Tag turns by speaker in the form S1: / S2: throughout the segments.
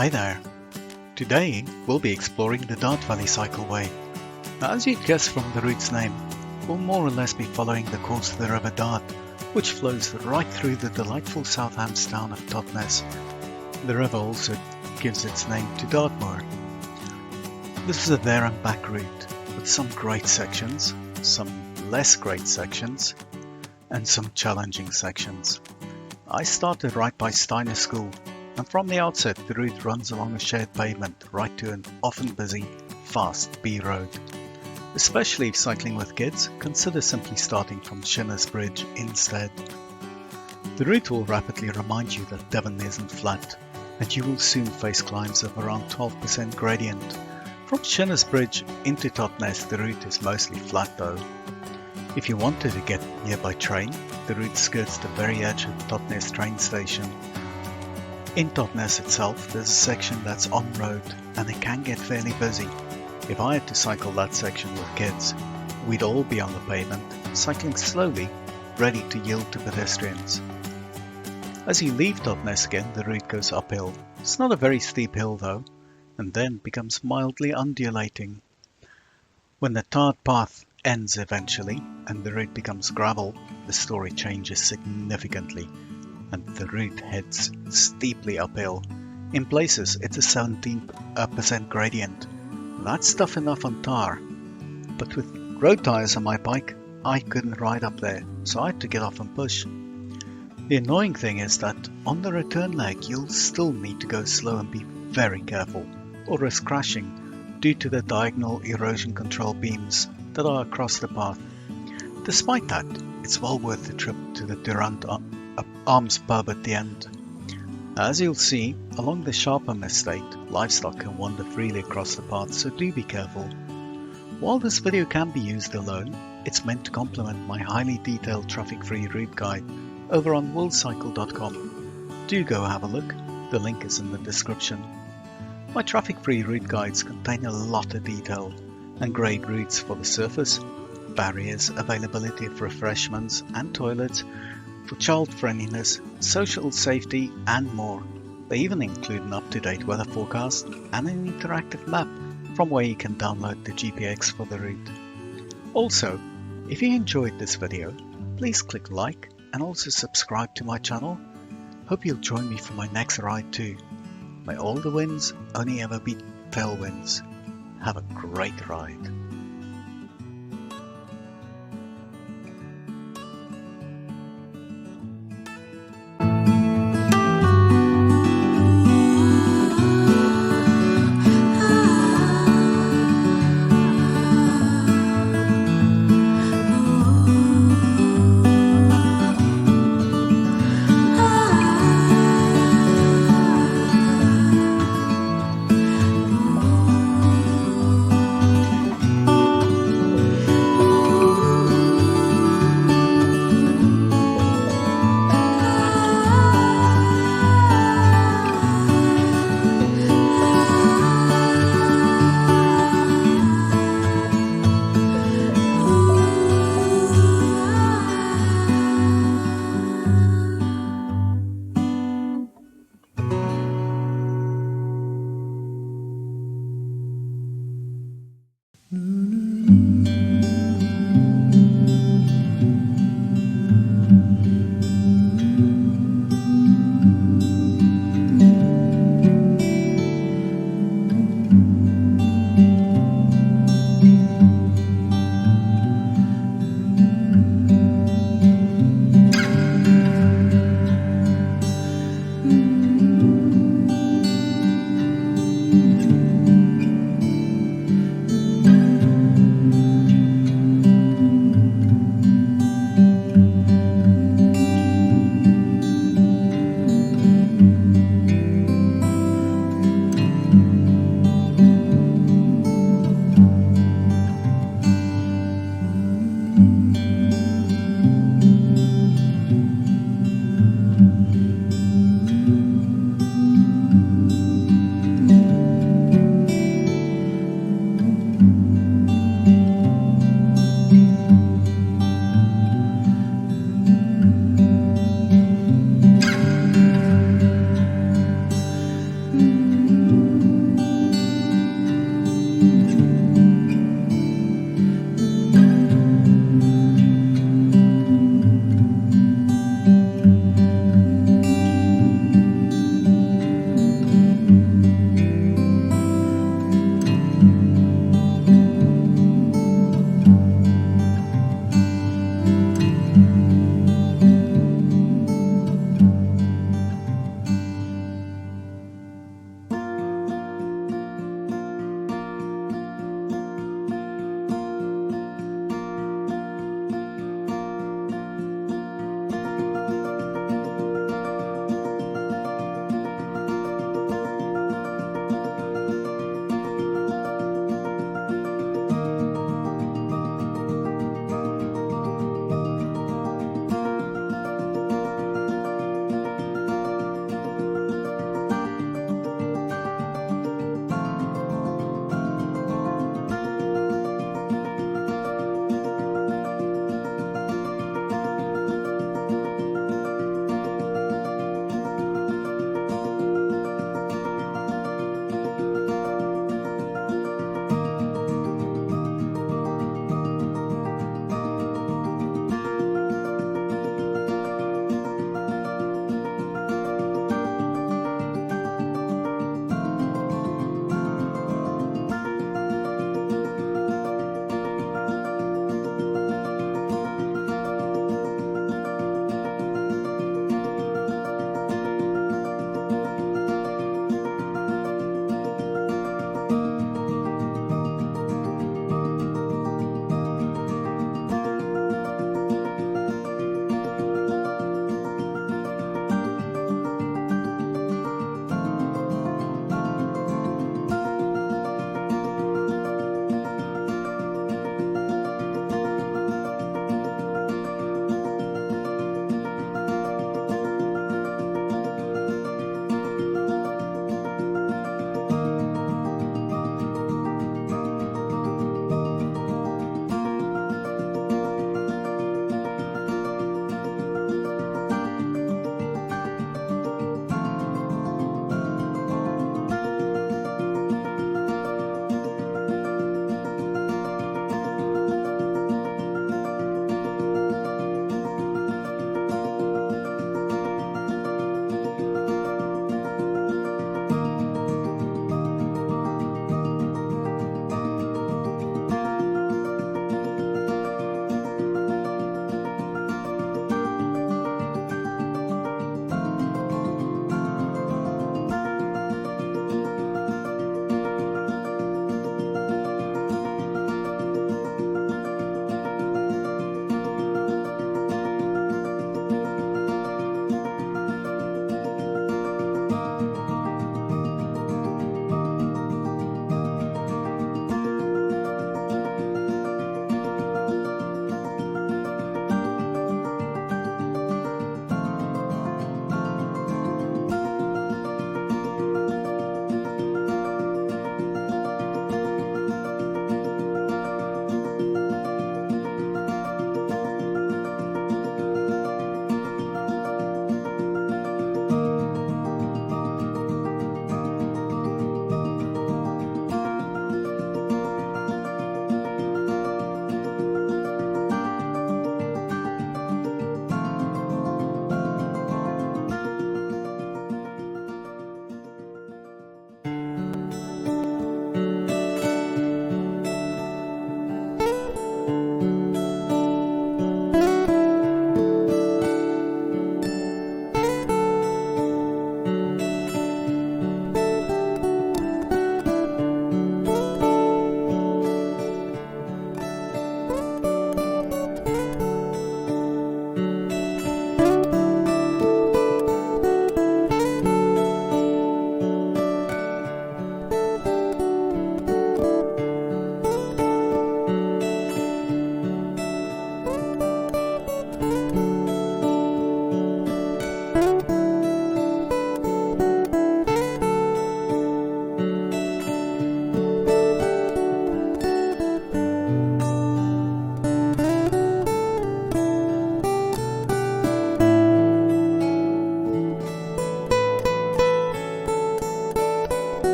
S1: Hi there. Today we'll be exploring the Dart Valley Cycleway. Now, as you'd guess from the route's name, we'll more or less be following the course of the River Dart, which flows right through the delightful Southampton town of Totnes. The river also gives its name to Dartmoor. This is a there and back route, with some great sections, some less great sections, and some challenging sections. I started right by Steiner School, and from the outset the route runs along a shared pavement right to an often busy, fast B road. Especially if cycling with kids, consider simply starting from Shinner's Bridge instead. The route will rapidly remind you that Devon isn't flat, and you will soon face climbs of around 12% gradient. From Shinner's Bridge into Totnes the route is mostly flat though. If you wanted to get here by train, the route skirts the very edge of Totnes train station. In Totnes itself there's a section that's on-road and it can get fairly busy. If I had to cycle that section with kids, we'd all be on the pavement, cycling slowly, ready to yield to pedestrians. As you leave Totnes again, the route goes uphill. It's not a very steep hill though, and then becomes mildly undulating. When the tarred path ends eventually and the route becomes gravel, the story changes significantly and the route heads steeply uphill. In places it's a 17% gradient. That's tough enough on tar, but with road tyres on my bike I couldn't ride up there, so I had to get off and push. The annoying thing is that on the return leg you'll still need to go slow and be very careful, or risk crashing due to the diagonal erosion control beams that are across the path. Despite that, it's well worth the trip to the Durant Arms pub at the end. As you'll see, along the Sharpham estate, livestock can wander freely across the path, so do be careful. While this video can be used alone, it's meant to complement my highly detailed traffic-free route guide over on WillCycle-com. Do go have a look, the link is in the description. My traffic-free route guides contain a lot of detail and great routes for the surface, barriers, availability of refreshments and toilets, for child friendliness, social safety and more. They even include an up-to-date weather forecast and an interactive map from where you can download the GPX for the route. Also, if you enjoyed this video, please click like and also subscribe to my channel. Hope you'll join me for my next ride too. May all the winds only ever be tailwinds. Have a great ride.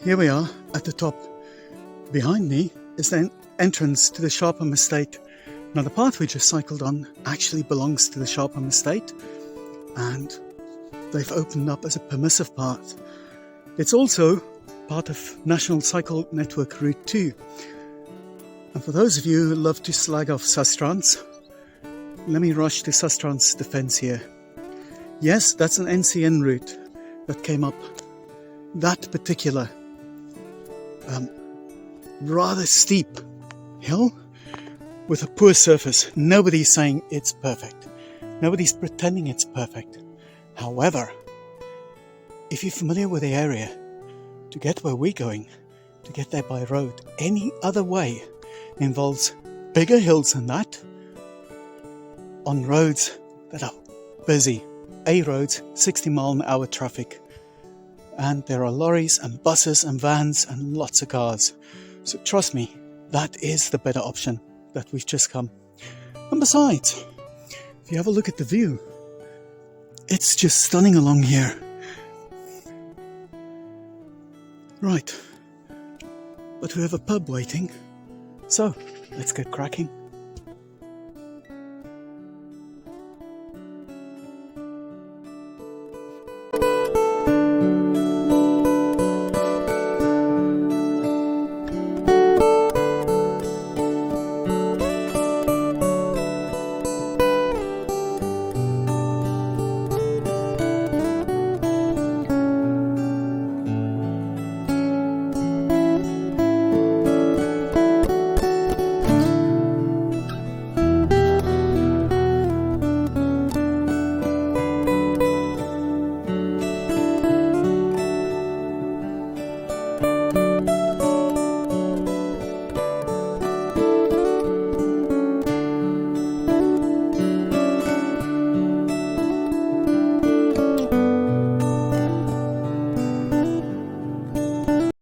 S1: here we are at the top. Behind me is the entrance to the Sharpham Estate. Now the path we just cycled on actually belongs to the Sharpham Estate, and they've opened up as a permissive path. It's also part of National Cycle Network Route 2. And for those of you who love to slag off Sustrans, let me rush to Sustrans' defense here. Yes, that's an NCN route that came up that particular rather steep hill with a poor surface. Nobody's saying it's perfect. Nobody's pretending it's perfect. However, if you're familiar with the area, to get where we're going, to get there by road, any other way involves bigger hills than that, on roads that are busy. A roads, 60 mile an hour traffic. And there are lorries and buses and vans and lots of cars. So trust me, that is the better option that we've just come. And besides, if you have a look at the view, it's just stunning along here. Right, but we have a pub waiting, so let's get cracking.